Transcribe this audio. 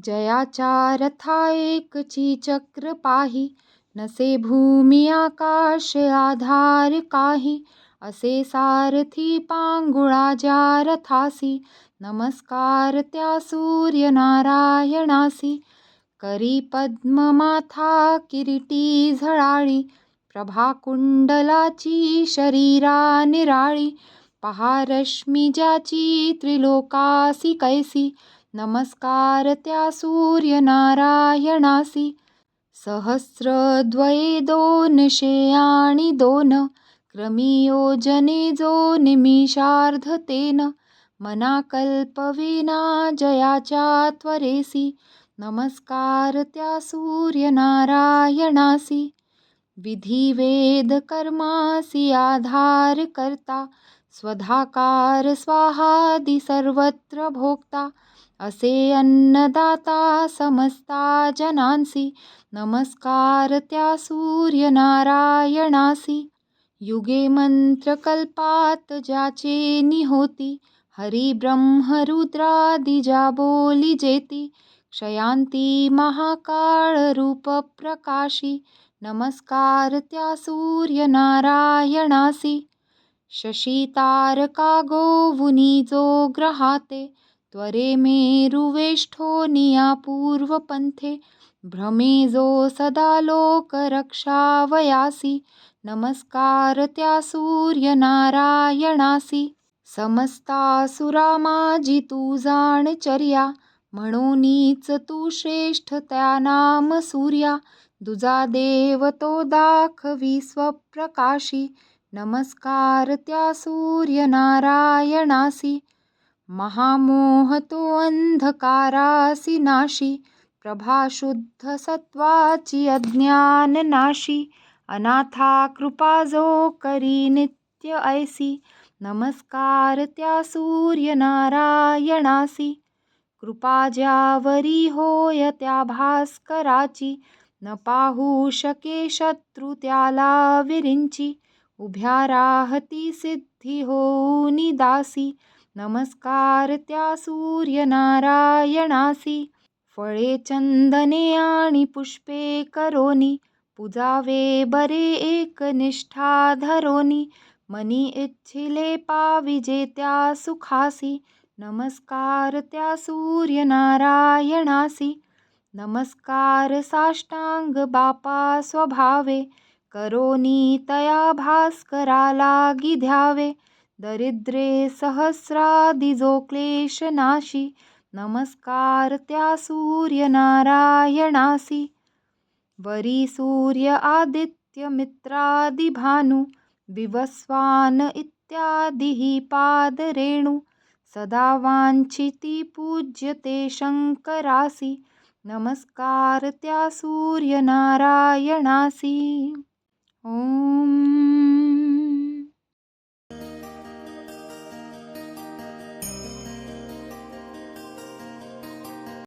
जयाच्या रथा एकची चक्र पाही, नसे भूमी आकाश आधार काही. असे सारथी पांगुळा ज्या रथासी, नमस्कार त्या सूर्यनारायणासी. करी पद्ममाथा किरीटी झळाळी, प्रभा कुंडलाची शरीरा निराळी. पहा रश्मी ज्याची त्रिलोकासी कैसी, नमस्कार त्या सूर्यनारायणासी. सहस्रद्वये 202, क्रमी योजने जो निमिषार्धतेन. मना कल्पविना जयाच्या त्वरेसी, नमस्कार त्या सूर्यनारायणासी. विधी वेद कर्मासी आधार करता, स्वधाकार स्वाहादी सर्वत्र भोक्ता. असे अन्नदाता समस्ता जनांसी, नमस्कार त्या सूर्यनारायणासी. युगे मंत्र कल्पात ज्याचे निहोती, हरी ब्रह्म रुद्रादी ज्या बोली जेती. क्षयांती महाकाळ रूप प्रकाशी, नमस्कार त्या सूर्यनारायणासी. शशी तारका गोवुनी जो ग्रहाते, त्वरे मेरुवेष्ठोनिया पूर्व पंथे. भ्रमे जो सदा लोक रक्षावयासी, नमस्कार त्या सूर्यनारायणासी. समस्तासुरा माझी तू जाणचर्या, म्हणूनच तू श्रेष्ठ त्या नाम सूर्या. दुजा देव तो दाखवी स्वप्रकाशी, नमस्कार त्या सूर्यनारायणासी. महामोह तो अंधकारासी नाशी, प्रभा शुद्ध सत्वाची अज्ञान नाशी. अनाथा कृपा जो करी नित्य ऐसी, नमस्कार त्या सूर्यनारायणासी. कृपा ज्यावरी होय त्या भास्कराची, न पाहू शके शत्रु त्याला विरिंची. उभ्या राहती सिद्धी होऊनी दासी, नमस्कार त्या सूर्यनारायणासी. फळे चंदने आणि पुष्पे करोनी, पूजावे बरे एकनिष्ठा धरोनी. मनी इच्छिले पाविजे त्या सुखासी, नमस्कार त्या सूर्यनारायणासी. नमस्कार साष्टांग बापा स्वभावे, करोनी तया भास्करा लागी ध्यावे. दरिद्रे सहस्रादि जो क्लेश नाशी, नमस्कार त्या सूर्यनारायणासी. वरी सूर्य आदित्य मित्रादि भानु, विवस्वान इत्यादी ही पादरेणु. सदा वांछिती पूज्यते शंकरासी, नमस्कार त्या सूर्यनारायणासी. ओम